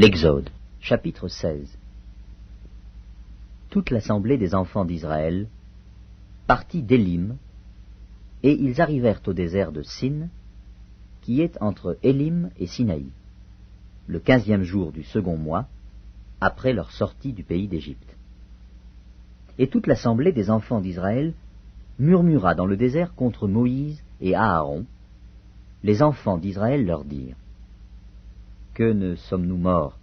L'Exode, chapitre 16. Toute l'assemblée des enfants d'Israël partit d'Élim, et ils arrivèrent au désert de Sin, qui est entre Élim et Sinaï, le 15e jour du second mois, après leur sortie du pays d'Égypte. Et toute l'assemblée des enfants d'Israël murmura dans le désert contre Moïse et Aaron. Les enfants d'Israël leur dirent: Que ne sommes-nous morts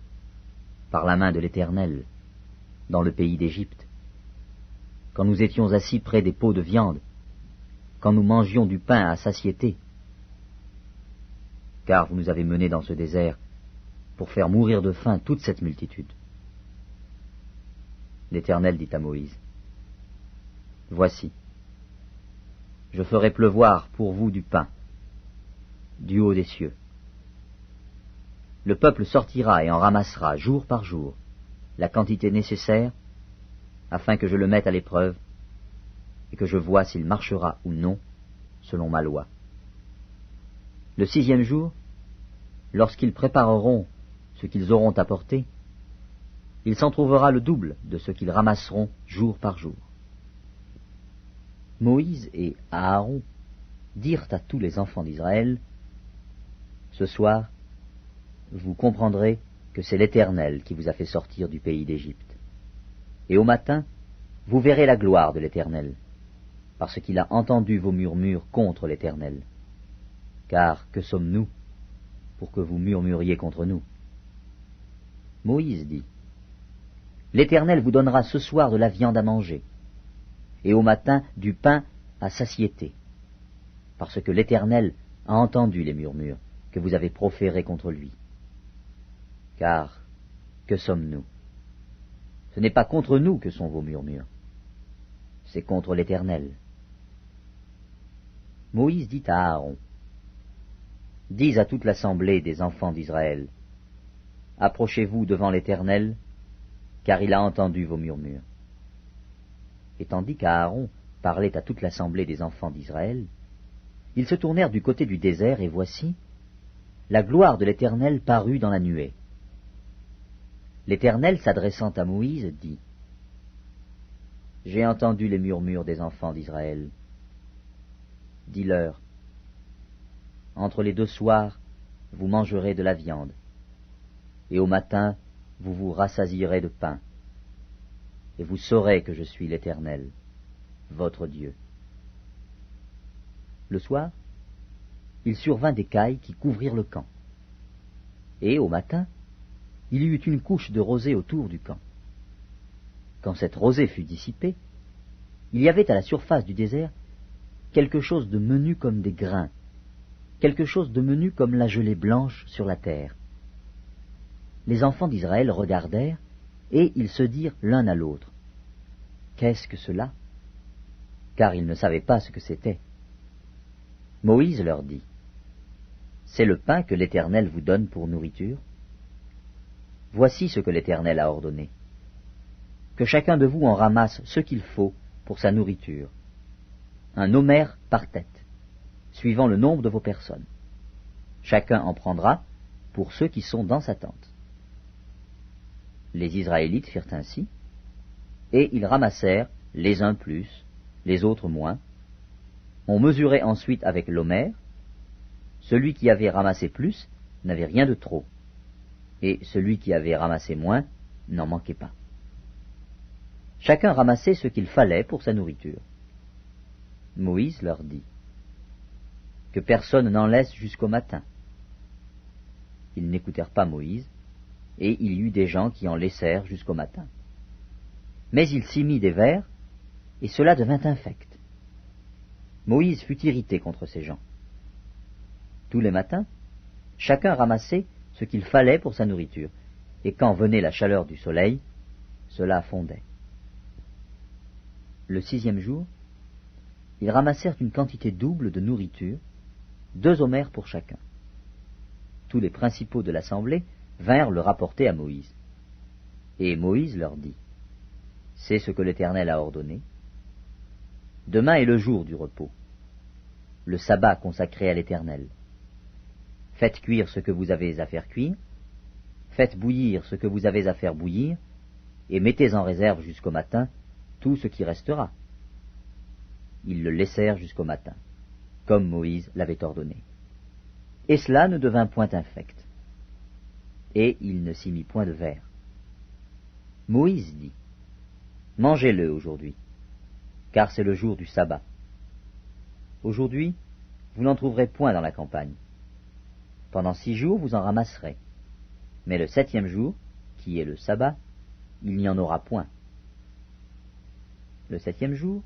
par la main de l'Éternel dans le pays d'Égypte, quand nous étions assis près des pots de viande, quand nous mangions du pain à satiété? Car vous nous avez menés dans ce désert pour faire mourir de faim toute cette multitude. L'Éternel dit à Moïse: Voici, je ferai pleuvoir pour vous du pain, du haut des cieux. Le peuple sortira et en ramassera jour par jour la quantité nécessaire, afin que je le mette à l'épreuve et que je voie s'il marchera ou non selon ma loi. Le 6e jour, lorsqu'ils prépareront ce qu'ils auront apporté, il s'en trouvera le double de ce qu'ils ramasseront jour par jour. Moïse et Aaron dirent à tous les enfants d'Israël: Ce soir, vous comprendrez que c'est l'Éternel qui vous a fait sortir du pays d'Égypte. Et au matin, vous verrez la gloire de l'Éternel, parce qu'il a entendu vos murmures contre l'Éternel. Car que sommes-nous pour que vous murmuriez contre nous? Moïse dit: L'Éternel vous donnera ce soir de la viande à manger, et au matin du pain à satiété, parce que l'Éternel a entendu les murmures que vous avez proférés contre lui. Car que sommes-nous? Ce n'est pas contre nous que sont vos murmures, c'est contre l'Éternel. Moïse dit à Aaron: Dis à toute l'assemblée des enfants d'Israël: Approchez-vous devant l'Éternel, car il a entendu vos murmures. Et tandis qu'Aaron parlait à toute l'assemblée des enfants d'Israël, ils se tournèrent du côté du désert, et voici, la gloire de l'Éternel parut dans la nuée. L'Éternel, s'adressant à Moïse, dit: J'ai entendu les murmures des enfants d'Israël. Dis-leur: Entre les 2 soirs, vous mangerez de la viande, et au matin, vous vous rassasierez de pain, et vous saurez que je suis l'Éternel, votre Dieu. Le soir, il survint des cailles qui couvrirent le camp, et au matin, il y eut une couche de rosée autour du camp. Quand cette rosée fut dissipée, il y avait à la surface du désert quelque chose de menu comme des grains, quelque chose de menu comme la gelée blanche sur la terre. Les enfants d'Israël regardèrent, et ils se dirent l'un à l'autre: Qu'est-ce que cela? Car ils ne savaient pas ce que c'était. Moïse leur dit: C'est le pain que l'Éternel vous donne pour nourriture. Voici ce que l'Éternel a ordonné: que chacun de vous en ramasse ce qu'il faut pour sa nourriture, un homère par tête, suivant le nombre de vos personnes. Chacun en prendra pour ceux qui sont dans sa tente. Les Israélites firent ainsi, et ils ramassèrent les uns plus, les autres moins. On mesurait ensuite avec l'homère. Celui qui avait ramassé plus n'avait rien de trop, et celui qui avait ramassé moins n'en manquait pas. Chacun ramassait ce qu'il fallait pour sa nourriture. Moïse leur dit: Que personne n'en laisse jusqu'au matin. Ils n'écoutèrent pas Moïse, et il y eut des gens qui en laissèrent jusqu'au matin. Mais il s'y mit des vers, et cela devint infect. Moïse fut irrité contre ces gens. Tous les matins, chacun ramassait ce qu'il fallait pour sa nourriture, et quand venait la chaleur du soleil, cela fondait. Le 6e jour, ils ramassèrent une quantité double de nourriture, 2 homères pour chacun. Tous les principaux de l'assemblée vinrent le rapporter à Moïse. Et Moïse leur dit: C'est ce que l'Éternel a ordonné. Demain est le jour du repos, le sabbat consacré à l'Éternel. Faites cuire ce que vous avez à faire cuire, Faites bouillir ce que vous avez à faire bouillir, et mettez en réserve jusqu'au matin tout ce qui restera. » Ils le laissèrent jusqu'au matin, comme Moïse l'avait ordonné. Et cela ne devint point infect. Et il ne s'y mit point de verre. Moïse dit, « Mangez-le aujourd'hui, car c'est le jour du sabbat. Aujourd'hui, vous n'en trouverez point dans la campagne. Pendant 6 jours, vous en ramasserez. Mais le 7e jour, qui est le sabbat, il n'y en aura point. » Le 7e jour,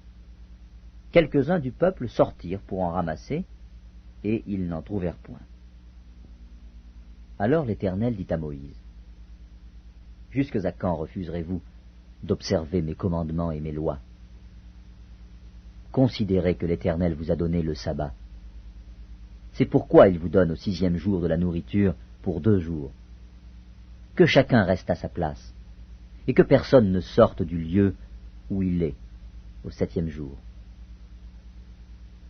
quelques-uns du peuple sortirent pour en ramasser, et ils n'en trouvèrent point. Alors l'Éternel dit à Moïse, « Jusque à quand refuserez-vous d'observer mes commandements et mes lois? Considérez que l'Éternel vous a donné le sabbat. C'est pourquoi il vous donne au 6e jour de la nourriture pour 2 jours. Que chacun reste à sa place, et que personne ne sorte du lieu où il est au 7e jour. »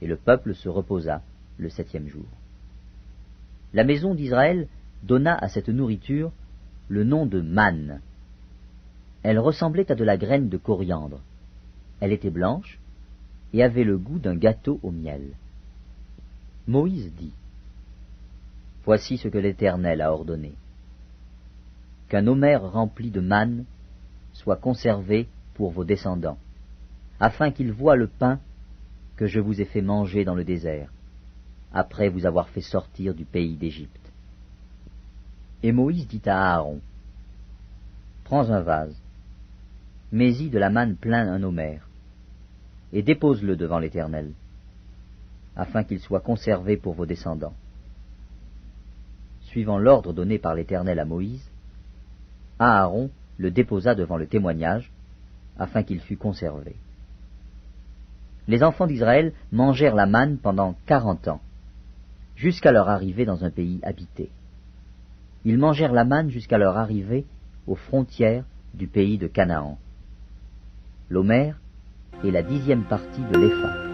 Et le peuple se reposa le 7e jour. La maison d'Israël donna à cette nourriture le nom de manne. Elle ressemblait à de la graine de coriandre. Elle était blanche et avait le goût d'un gâteau au miel. Moïse dit, « Voici ce que l'Éternel a ordonné. Qu'un omer rempli de manne soit conservé pour vos descendants, afin qu'ils voient le pain que je vous ai fait manger dans le désert, après vous avoir fait sortir du pays d'Égypte. » Et Moïse dit à Aaron, « Prends un vase, mets-y de la manne plein un omer, et dépose-le devant l'Éternel, afin qu'il soit conservé pour vos descendants. » Suivant l'ordre donné par l'Éternel à Moïse, Aaron le déposa devant le témoignage, afin qu'il fût conservé. Les enfants d'Israël mangèrent la manne pendant 40 ans, jusqu'à leur arrivée dans un pays habité. Ils mangèrent la manne jusqu'à leur arrivée aux frontières du pays de Canaan. L'omer est la 10e partie de l'épha.